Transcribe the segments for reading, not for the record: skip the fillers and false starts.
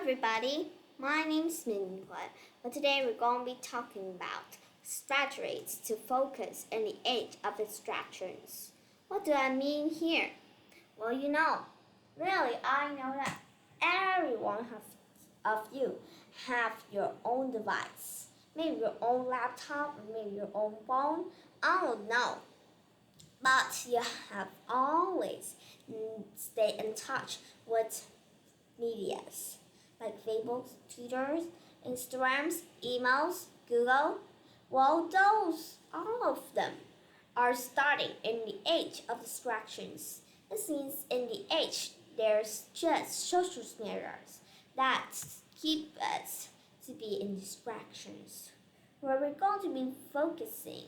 everybody, my name is Minhua, but today we're going to be talking about strategies to focus in the age of distractions. What do I mean here? Well, really I know that of you have your own device, maybe your own laptop, or maybe your own phone, I don't know. But you have always stayed in touch with medias like Facebook, Twitter, Instagrams, emails, Google. Well, all of them are starting in the age of distractions. It means in the age there's just social medias that keep us to be in distractions, where we're going to be focusing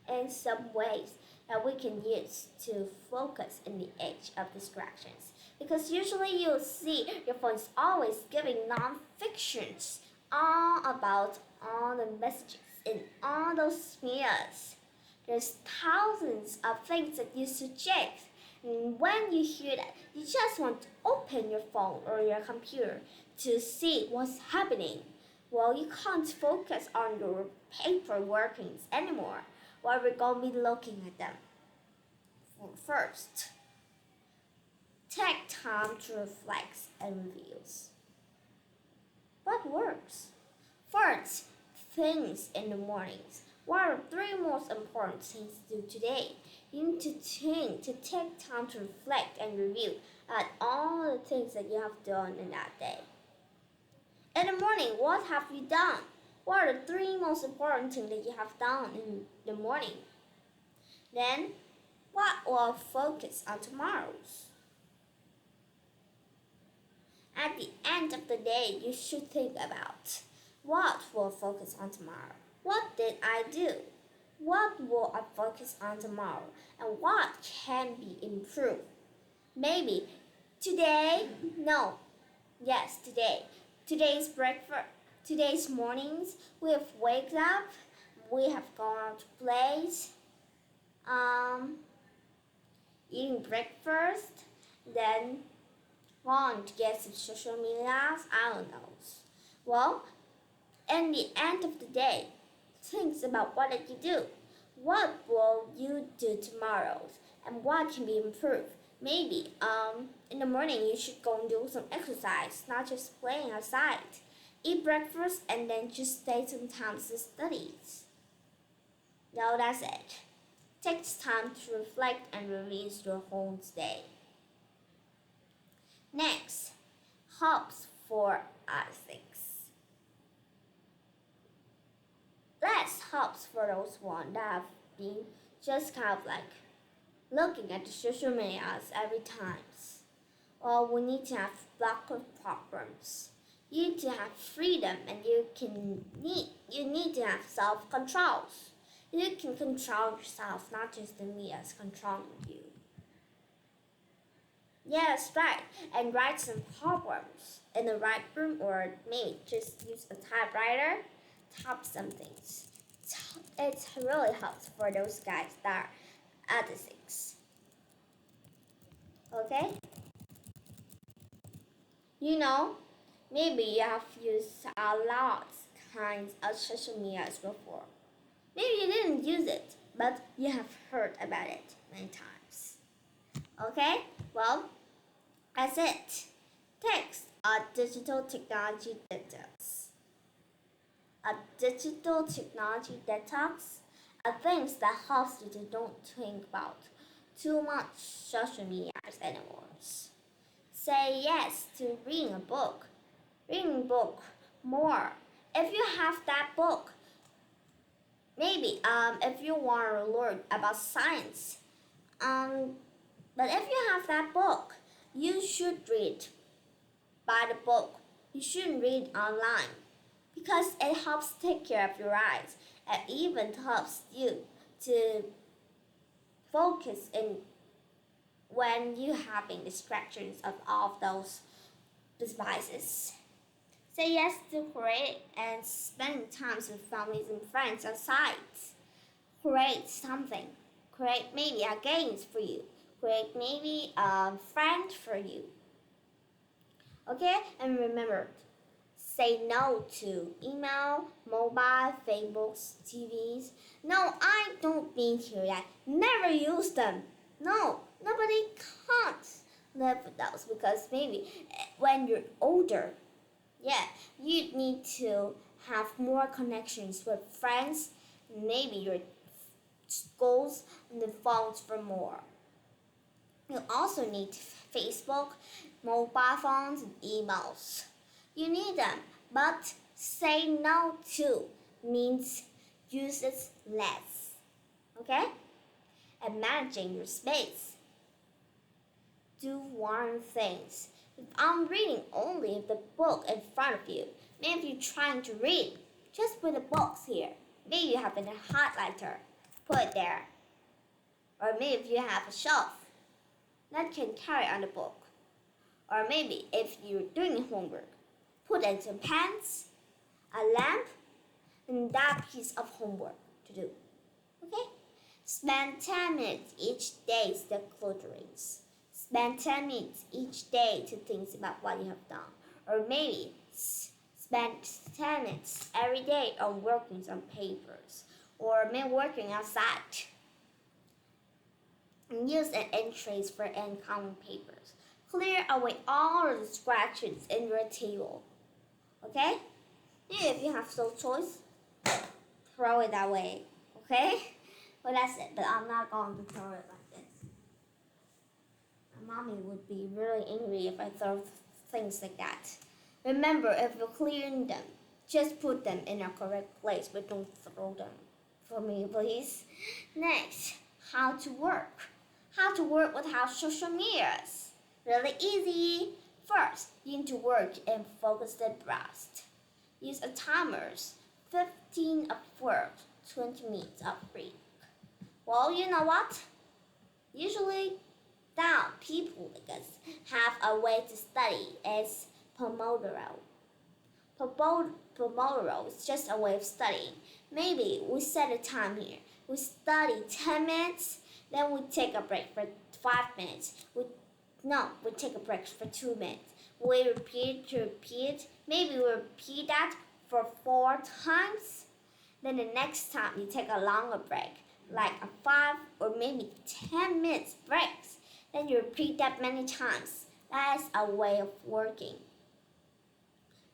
in some ways that we can use to focus in the age of distractions. Because usually you'll see your phone is always giving non-fictions all about all the messages in all those medias. There's thousands of things that you suggest. And when you hear that, you just want to open your phone or your computer to see what's happening. Well, you can't focus on your paper workings anymore. Well, we're going to be looking at them. First, take time to reflect and reviews. What works? First, things in the mornings. What are the three most important things to do today? You need to take time to reflect and review at all the things that you have done in that day. In the morning, what have you done? What are the three most important things that you have done in the morning? Then, what will focus on tomorrow's? At the end of the day, you should think about what will focus on tomorrow. What did I do? What will I focus on tomorrow? And what can be improved? Maybe today, no, yes, today. Today's breakfast, today's mornings, we have waked up, we have gone out to play, eating breakfast, then gone to get some social medias, I don't know. Well, in the end of the day, think about what did you do? What will you do tomorrow? And what can be improved? Maybe in the morning you should go and do some exercise, not just playing outside. Eat breakfast and then just stay some time to study. No, that's it. Take time to reflect and release your whole day. Next, hopes for other things. Let's hopes for those ones that have been just kind of like looking at the social medias every time. Well, we need to have blocker programs. You need to have freedom, and you need to have self-control. You can control yourself, not just the media's controlling you. Yeah, that's right. And write some programs in the right room, or maybe just use a typewriter, type some things. It really helps for those guys that are at the 6. Okay? Maybe you have used a lot kinds of social medias before. Maybe you didn't use it, but you have heard about it many times. Okay? Well, that's it. Text a digital technology detox. A digital technology detox are things that helps you to don't think about too much social media anymore. Say yes to reading a book. Reading a book more. If you have that book, maybe if you want to learn about science, but if you have that book, you should read by the book. You shouldn't read online because it helps take care of your eyes. It even helps you to focus in when you're having distractions of all of those devices. Say yes to create and spending time with families and friends outside. Create something. Create maybe a games for you. Create maybe a friend for you. Okay? And remember, say no to email, mobile, Facebooks, TVs. No, I don't mean here that never use them. No, nobody can't live with those because maybe when you're older, yeah, you need to have more connections with friends, maybe your schools and the phones for more. You also need Facebook, mobile phones, and emails. You need them, but say no to means use it less. Okay? And managing your space. Do one thing. If I'm reading only the book in front of you, maybe if you're trying to read, just put the books here. Maybe you have a highlighter, put it there. Or maybe if you have a shelf that can carry on the book. Or maybe if you're doing homework, put in some pens, a lamp, and that piece of homework to do. Okay? Spend 10 minutes each day decluttering. Spend 10 minutes each day to think about what you have done. Or maybe spend 10 minutes every day on working on papers. Or maybe working outside. And use an entries for incoming papers. Clear away all of the scratches in your table. Okay? If you have no choice, throw it away. Okay? Well, that's it. But I'm not going to throw it like this. My mommy would be really angry if I throw things like that. Remember, if you're clearing them, just put them in a correct place, but don't throw them. For me, please. Next, how to work. How to work without social medias. Really easy. First, you need to work and focus the burst. Use a timers. 15 of work, 20 minutes of break. Well, you know what? Usually, now people like us have a way to study as Pomodoro. Pomodoro is just a way of studying. Maybe we set a time here. We study 10 minutes, then we take a break for 5 minutes. We take a break for 2 minutes. We repeat. Maybe we repeat that for 4 times. Then the next time you take a longer break, like a 5 or maybe 10 minutes breaks. Then you repeat that many times. That is a way of working.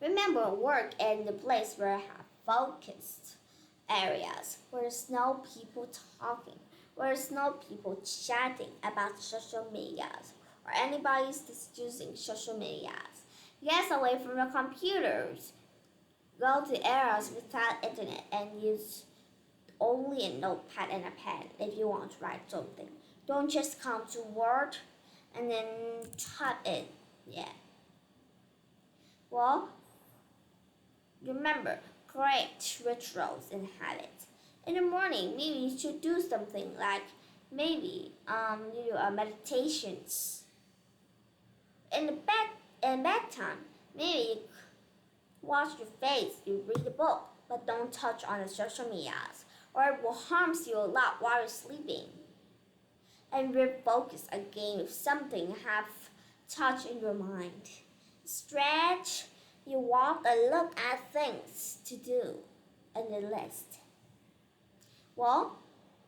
Remember, work in the place where I have focused areas, where there's no people talking, where there's no people chatting about social medias, or anybody's just using social medias. Get away from the computers. Go to areas without internet and use only a notepad and a pen if you want to write something. Don't just come to Word and then type it. Yeah. Well, remember, create rituals and habits. In the morning, maybe you should do something like maybe you do meditations. In bedtime, maybe you wash your face, you read a book, but don't touch on the social medias, or it will harm you a lot while you're sleeping. And refocus again with something you have touch in your mind. Stretch, you walk and look at things to do in the list. Well,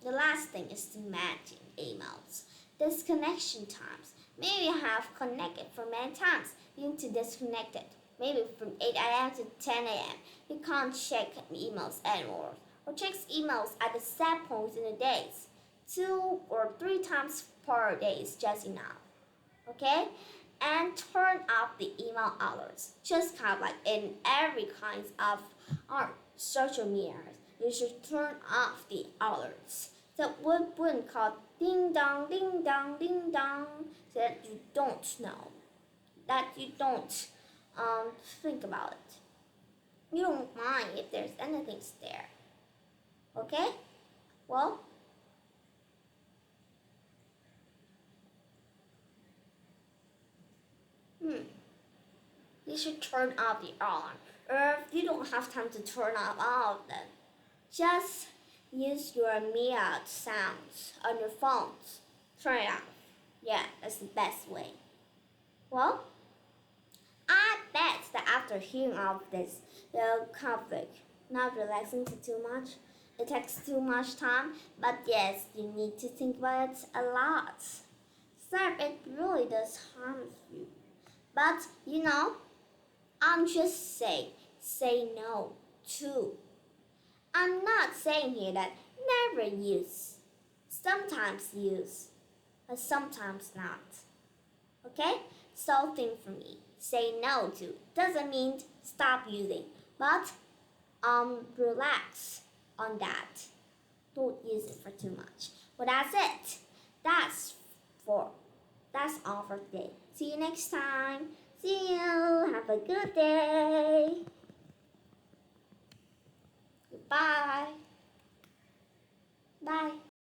the last thing is to managing emails. Disconnection times. Maybe you have connected for many times. You need to disconnect it. Maybe from 8 a.m. to 10 a.m. You can't check emails anymore. Or check emails at the set points in the days. 2 or 3 times per day is just enough. Okay? And turn off the email alerts. Just kind of like in every kind of social media. You should turn off the alerts. That wouldn't call ding dong, ding dong, ding dong. So that you don't know. That you don't think about it. You don't mind if there's anything there. Okay? Well, you should turn off the alarm. Or if you don't have time to turn off all of them, just use your mute sounds on your phones. Turn it off. Yeah, that's the best way. Well, I after hearing all of this, the conflict, not relaxing too much. It takes too much time, but yes, you need to think about it a lot. So it really does harm you. But I'm just saying, say no too. I'm not saying here that never use. Sometimes use, but sometimes not. Okay? So think for me. Say no to doesn't mean stop using, but relax on that. Don't use it for too much. Well, that's it. That's for that's all for today. See you next time. See you. Have a good day. Goodbye. Bye.